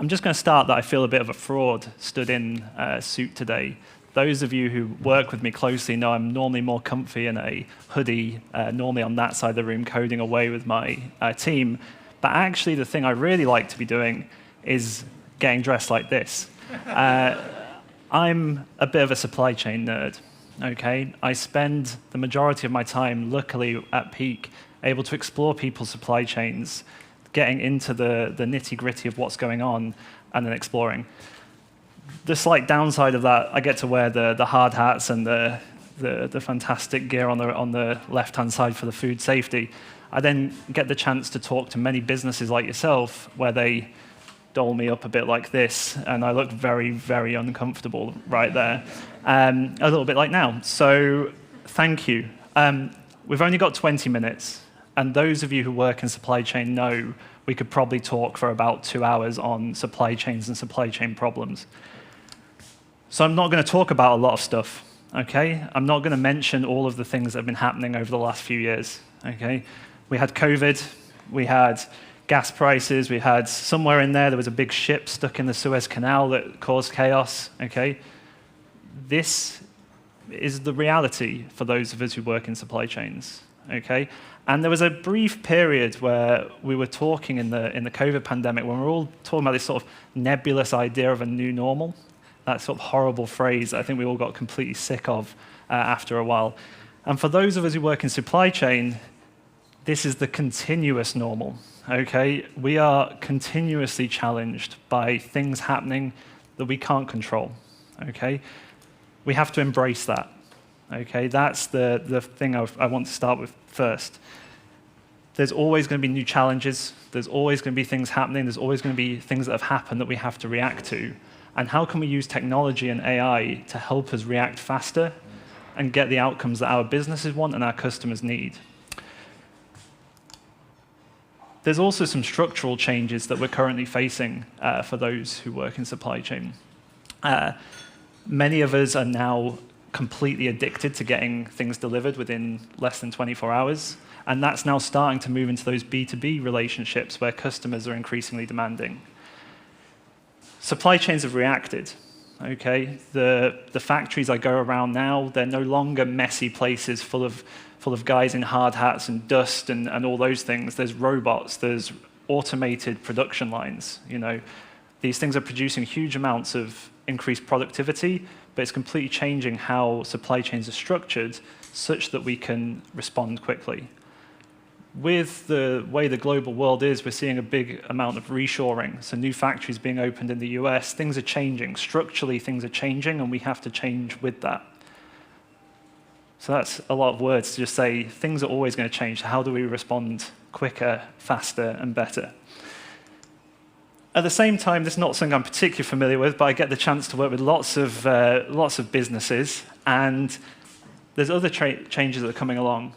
I'm just going to start that I feel a bit of a fraud stood in a suit today. Those of you who work with me closely know I'm normally more comfy in a hoodie, normally on that side of the room coding away with my team. But actually the thing I really like to be doing is getting dressed like this. I'm a bit of a supply chain nerd, okay? I spend the majority of my time, luckily at peak, able to explore people's supply chains, getting into the nitty-gritty of what's going on, and then exploring. The slight downside of that, I get to wear the hard hats and the fantastic gear on the left-hand side for the food safety. I then get the chance to talk to many businesses like yourself, where they doll me up a bit like this, and I look very, very uncomfortable right there, a little bit like now. So thank you. We've only got 20 minutes. And those of you who work in supply chain know we could probably talk for about 2 hours on supply chains and supply chain problems. So I'm not going to talk about a lot of stuff, okay? I'm not going to mention all of the things that have been happening over the last few years, okay? We had COVID, we had gas prices, we had somewhere in there was a big ship stuck in the Suez Canal that caused chaos, okay? This is the reality for those of us who work in supply chains, okay? And there was a brief period where we were talking in the COVID pandemic when we were all talking about this sort of nebulous idea of a new normal, that sort of horrible phrase that I think we all got completely sick of after a while. And for those of us who work in supply chain, this is the continuous normal, okay? We are continuously challenged by things happening that we can't control, okay? We have to embrace that. Okay, that's the thing I want to start with first. There's always going to be new challenges. There's always going to be things happening. There's always going to be things that have happened that we have to react to. And how can we use technology and AI to help us react faster and get the outcomes that our businesses want and our customers need? There's also some structural changes that we're currently facing for those who work in supply chain. Many of us are now completely addicted to getting things delivered within less than 24 hours. And that's now starting to move into those B2B relationships where customers are increasingly demanding. Supply chains have reacted, okay? The factories I go around now, they're no longer messy places full of guys in hard hats and dust and all those things. There's robots, there's automated production lines, you know. These things are producing huge amounts of increased productivity, but it's completely changing how supply chains are structured such that we can respond quickly. With the way the global world is, we're seeing a big amount of reshoring. So new factories being opened in the US, things are changing. Structurally, things are changing, and we have to change with that. So that's a lot of words to just say things are always going to change. How do we respond quicker, faster, and better? At the same time, this is not something I'm particularly familiar with, but I get the chance to work with lots of businesses, and there's other changes that are coming along.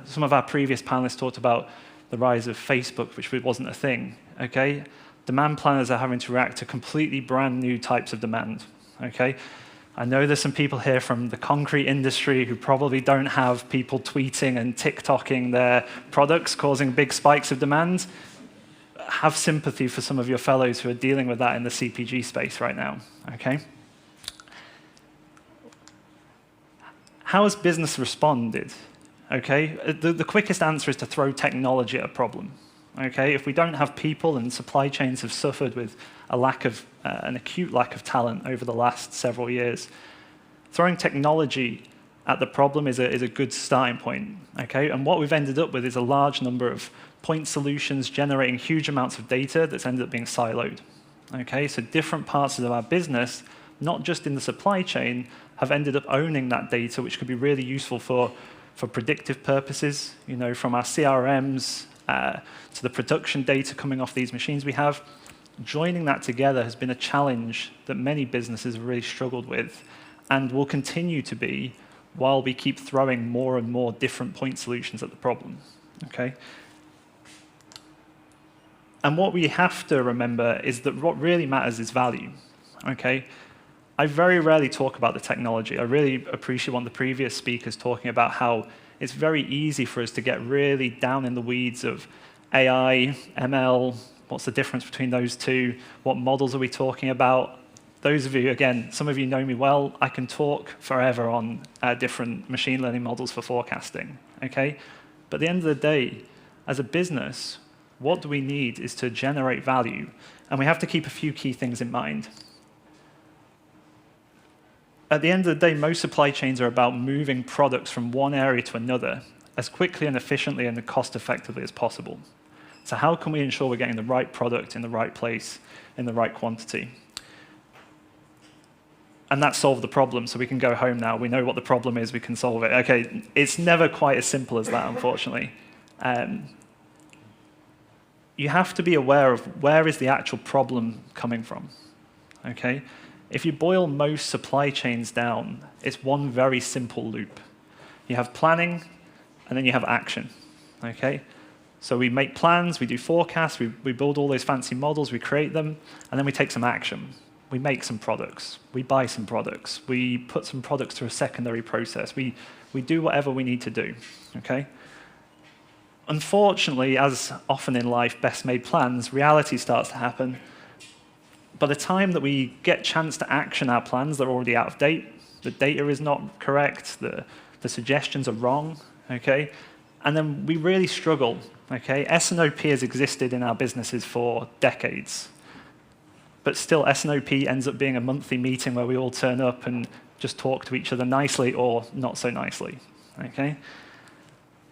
Some of our previous panelists talked about the rise of Facebook, which wasn't a thing. Okay, demand planners are having to react to completely brand new types of demand. Okay, I know there's some people here from the concrete industry who probably don't have people tweeting and TikToking their products, causing big spikes of demand. Have sympathy for some of your fellows who are dealing with that in the CPG space right now, okay? How has business responded? Okay, the quickest answer is to throw technology at a problem, okay? If we don't have people, and supply chains have suffered with an acute lack of talent over the last several years, throwing technology at the problem is a good starting point, okay? And what we've ended up with is a large number of point solutions generating huge amounts of data that's ended up being siloed, okay? So different parts of our business, not just in the supply chain, have ended up owning that data, which could be really useful for predictive purposes, you know, from our CRMs to the production data coming off these machines we have. Joining that together has been a challenge that many businesses have really struggled with and will continue to be while we keep throwing more and more different point solutions at the problem, okay? And what we have to remember is that what really matters is value, okay? I very rarely talk about the technology. I really appreciate one of the previous speakers talking about how it's very easy for us to get really down in the weeds of AI, ML, What's the difference between those two? What models are we talking about? Those of you, again, some of you know me well. I can talk forever on different machine learning models for forecasting, okay? But at the end of the day, as a business, what do we need is to generate value, and we have to keep a few key things in mind. At the end of the day, most supply chains are about moving products from one area to another as quickly and efficiently and cost effectively as possible. So how can we ensure we're getting the right product in the right place, in the right quantity? And that solved the problem, so we can go home now. We know what the problem is, we can solve it. Okay, it's never quite as simple as that, unfortunately. You have to be aware of where is the actual problem coming from, okay? If you boil most supply chains down, it's one very simple loop. You have planning, and then you have action, okay? So we make plans, we do forecasts, we build all those fancy models, we create them, and then we take some action. We make some products, we buy some products, we put some products through a secondary process, we do whatever we need to do, okay? Unfortunately, as often in life, best made plans, reality starts to happen. By the time that we get a chance to action our plans, they're already out of date, the data is not correct, the suggestions are wrong, okay? And then we really struggle, okay? S&OP has existed in our businesses for decades. But still, S&OP ends up being a monthly meeting where we all turn up and just talk to each other nicely or not so nicely, okay?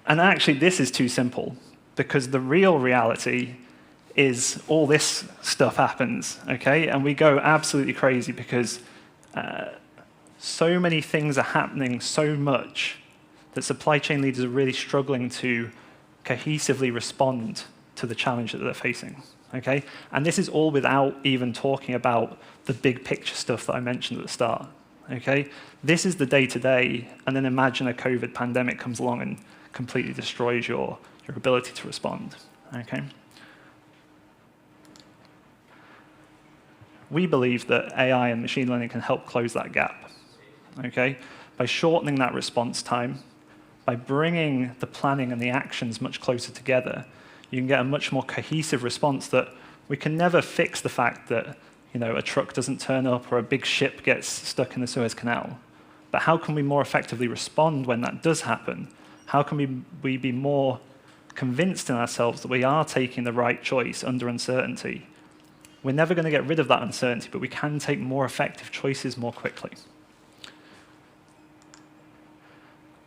And actually, this is too simple, because the real reality is all this stuff happens, okay? And we go absolutely crazy because so many things are happening so much that supply chain leaders are really struggling to cohesively respond to the challenge that they're facing, okay? And this is all without even talking about the big picture stuff that I mentioned at the start, okay? This is the day-to-day, and then imagine a COVID pandemic comes along and completely destroys your ability to respond, okay? We believe that AI and machine learning can help close that gap, okay? By shortening that response time, by bringing the planning and the actions much closer together, you can get a much more cohesive response that we can never fix the fact that, you know, a truck doesn't turn up or a big ship gets stuck in the Suez Canal. But how can we more effectively respond when that does happen? How can we be more convinced in ourselves that we are taking the right choice under uncertainty? We're never going to get rid of that uncertainty, but we can take more effective choices more quickly.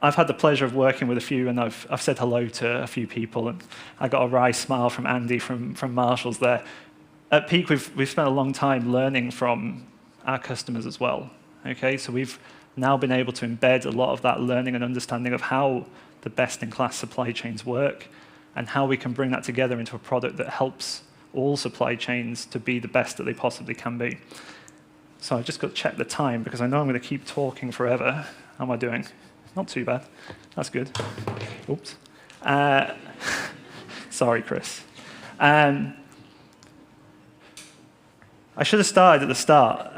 I've had the pleasure of working with a few, and I've said hello to a few people, and I got a wry smile from Andy from Marshall's there. At Peak, we've spent a long time learning from our customers as well. Okay, so we've now been able to embed a lot of that learning and understanding of how the best-in-class supply chains work, and how we can bring that together into a product that helps all supply chains to be the best that they possibly can be. So I've just got to check the time, because I know I'm going to keep talking forever. How am I doing? Not too bad. That's good. Oops. Sorry, Chris. I should have started at the start.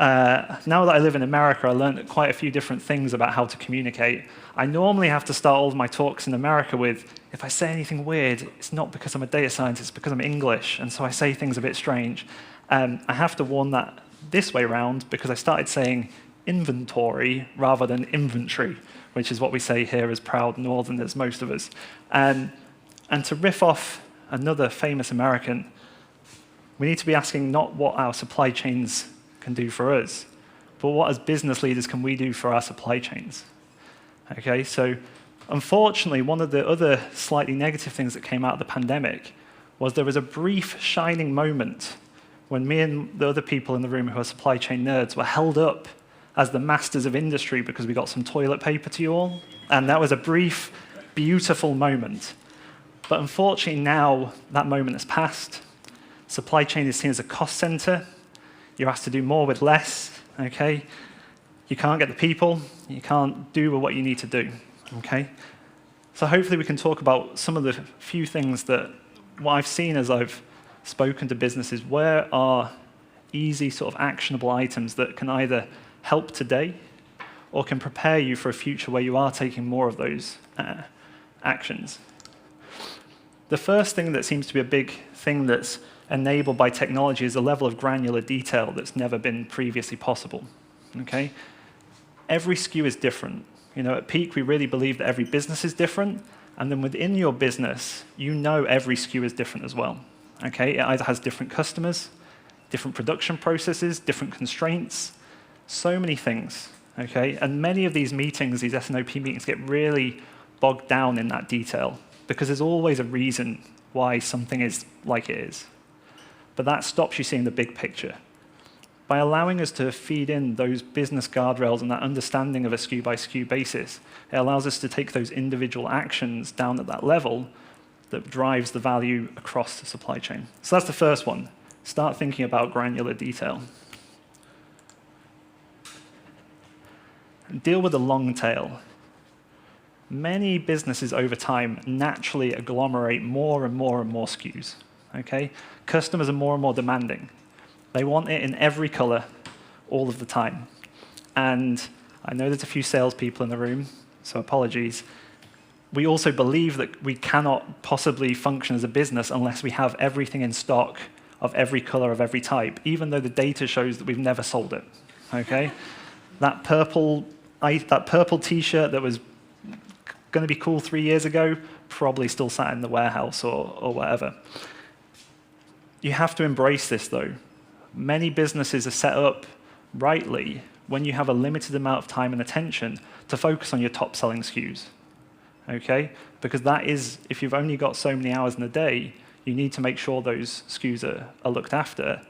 Now that I live in America, I learned quite a few different things about how to communicate. I normally have to start all of my talks in America with, if I say anything weird, it's not because I'm a data scientist, it's because I'm English, and so I say things a bit strange. I have to warn that this way around, because I started saying inventory rather than inventory, which is what we say here as proud Northerners, most of us. And to riff off another famous American, we need to be asking not what our supply chains can do for us, but what as business leaders can we do for our supply chains? Okay, so unfortunately, one of the other slightly negative things that came out of the pandemic was there was a brief shining moment when me and the other people in the room who are supply chain nerds were held up as the masters of industry because we got some toilet paper to you all. And that was a brief, beautiful moment. But unfortunately now, that moment has passed. Supply chain is seen as a cost center. You're asked to do more with less, okay? You can't get the people. You can't do what you need to do, okay? So hopefully we can talk about some of the few things that what I've seen as I've spoken to businesses, where are easy sort of actionable items that can either help today or can prepare you for a future where you are taking more of those actions. The first thing that seems to be a big thing that's enabled by technology is a level of granular detail that's never been previously possible. Okay? Every SKU is different. At Peak, we really believe that every business is different, and then within your business, every SKU is different as well. Okay? It either has different customers, different production processes, different constraints, so many things. Okay? And many of these meetings, these S&OP meetings, get really bogged down in that detail because there's always a reason why something is like it is. But that stops you seeing the big picture. By allowing us to feed in those business guardrails and that understanding of a SKU by SKU basis, it allows us to take those individual actions down at that level that drives the value across the supply chain. So that's the first one. Start thinking about granular detail. Deal with the long tail. Many businesses over time naturally agglomerate more and more and more SKUs. Okay? Customers are more and more demanding. They want it in every color all of the time. And I know there's a few salespeople in the room, so apologies. We also believe that we cannot possibly function as a business unless we have everything in stock of every color of every type, even though the data shows that we've never sold it. Okay? That purple T-shirt that was going to be cool 3 years ago probably still sat in the warehouse or whatever. You have to embrace this, though. Many businesses are set up rightly when you have a limited amount of time and attention to focus on your top-selling SKUs. Okay? Because that is, if you've only got so many hours in a day, you need to make sure those SKUs are looked after,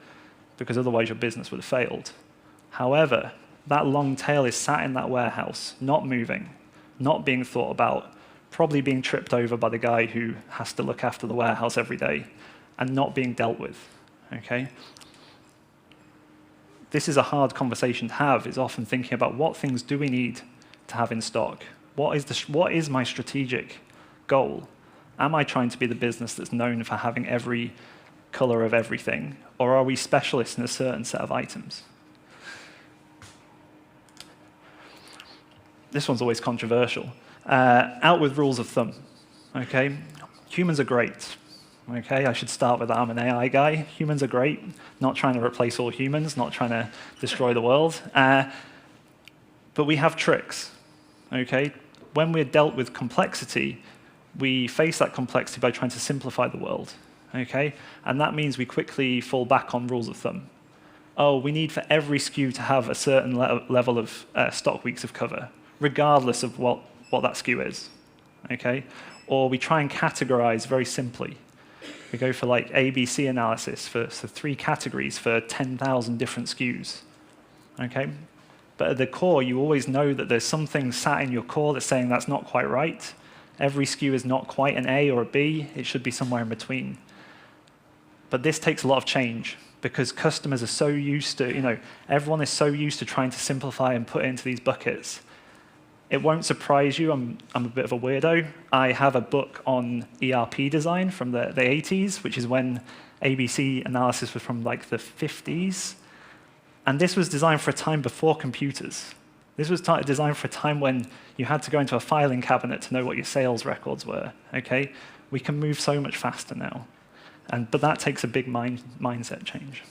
because otherwise your business would have failed. However, that long tail is sat in that warehouse, not moving, not being thought about, probably being tripped over by the guy who has to look after the warehouse every day, and not being dealt with. Okay? This is a hard conversation to have, is often thinking about what things do we need to have in stock? What is my strategic goal? Am I trying to be the business that's known for having every color of everything? Or are we specialists in a certain set of items? This one's always controversial. Out with rules of thumb. Okay? Humans are great. Okay, I should start with that. I'm an AI guy. Humans are great. Not trying to replace all humans, not trying to destroy the world. But we have tricks. Okay? When we're dealt with complexity, we face that complexity by trying to simplify the world. Okay? And that means we quickly fall back on rules of thumb. Oh, we need for every SKU to have a certain level of stock weeks of cover, regardless of what that SKU is. Okay? Or we try and categorize very simply. We go for like ABC analysis for 3 categories for 10,000 different SKUs. Okay? But at the core, you always know that there's something sat in your core that's saying that's not quite right. Every SKU is not quite an A or a B. It should be somewhere in between. But this takes a lot of change because customers are so used to, everyone is so used to trying to simplify and put it into these buckets. It won't surprise you, I'm a bit of a weirdo. I have a book on ERP design from the 80s, which is when ABC analysis was from like the 50s. And this was designed for a time before computers. This was designed for a time when you had to go into a filing cabinet to know what your sales records were. Okay? We can move so much faster now. But that takes a big mindset change.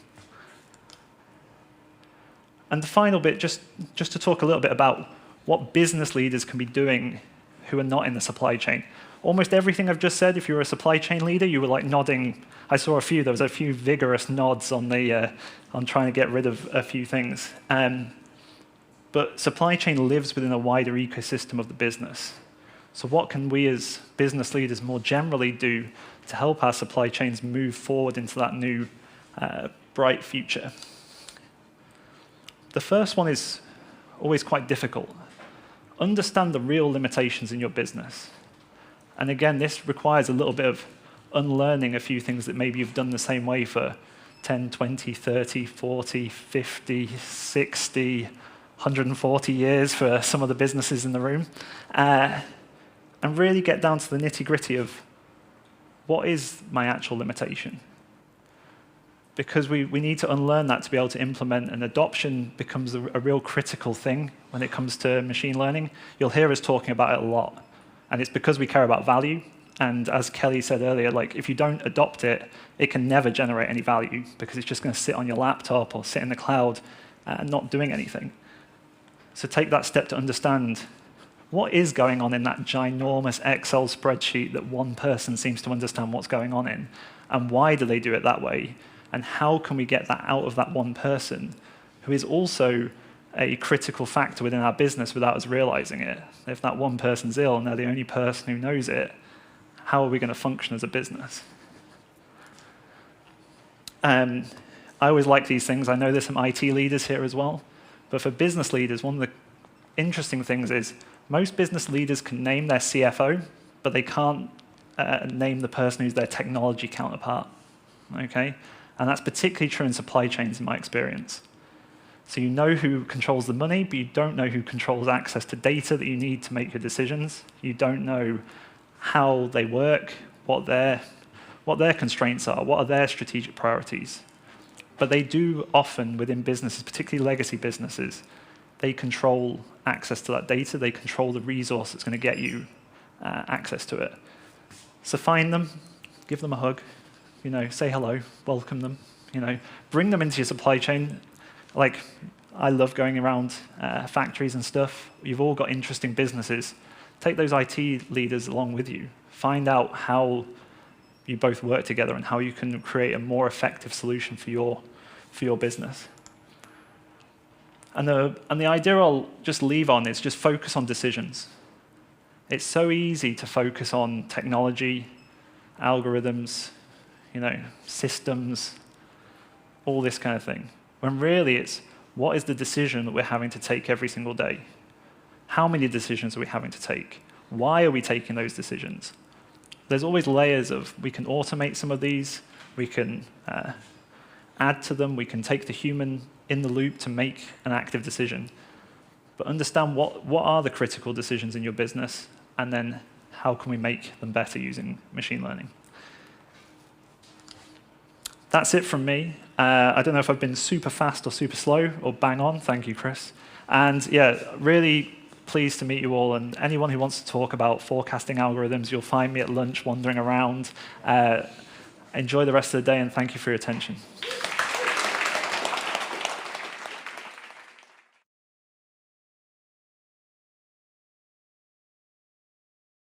And the final bit, just to talk a little bit about what business leaders can be doing who are not in the supply chain. Almost everything I've just said, if you were a supply chain leader, you were like nodding. I saw there was a few vigorous nods on trying to get rid of a few things. But supply chain lives within a wider ecosystem of the business. So what can we as business leaders more generally do to help our supply chains move forward into that new bright future? The first one is always quite difficult. Understand the real limitations in your business. And again, this requires a little bit of unlearning a few things that maybe you've done the same way for 10, 20, 30, 40, 50, 60, 140 years for some of the businesses in the room. And really get down to the nitty-gritty of what is my actual limitation? Because we need to unlearn that to be able to implement, and adoption becomes a real critical thing when it comes to machine learning. You'll hear us talking about it a lot. And it's because we care about value, And as Kelly said earlier, like if you don't adopt it, it can never generate any value because it's just going to sit on your laptop or sit in the cloud and not doing anything. So take that step to understand what is going on in that ginormous Excel spreadsheet that one person seems to understand what's going on in, and why do they do it that way, and how can we get that out of that one person who is also a critical factor within our business without us realizing it. If that one person's ill and they're the only person who knows it, how are we going to function as a business? I always like these things. I know there's some IT leaders here as well. But for business leaders, one of the interesting things is most business leaders can name their CFO, but they can't name the person who's their technology counterpart. Okay? And that's particularly true in supply chains in my experience. So you know who controls the money, but you don't know who controls access to data that you need to make your decisions. You don't know how they work, what their constraints are, what are their strategic priorities. But they do often, within businesses, particularly legacy businesses, they control access to that data, they control the resource that's going to get you access to it. So find them, give them a hug, say hello, welcome them, bring them into your supply chain. Like, I love going around factories and stuff. You've all got interesting businesses. Take those IT leaders along with you. Find out how you both work together and how you can create a more effective solution for your business. And the idea I'll just leave on is just focus on decisions. It's so easy to focus on technology, algorithms, systems, all this kind of thing. When really it's, what is the decision that we're having to take every single day? How many decisions are we having to take? Why are we taking those decisions? There's always layers of, we can automate some of these, we can add to them, we can take the human in the loop to make an active decision. But understand what are the critical decisions in your business, and then how can we make them better using machine learning? That's it from me. I don't know if I've been super fast or super slow or bang on. Thank you, Chris. And yeah, really pleased to meet you all. And anyone who wants to talk about forecasting algorithms, you'll find me at lunch wandering around. Enjoy the rest of the day, and thank you for your attention.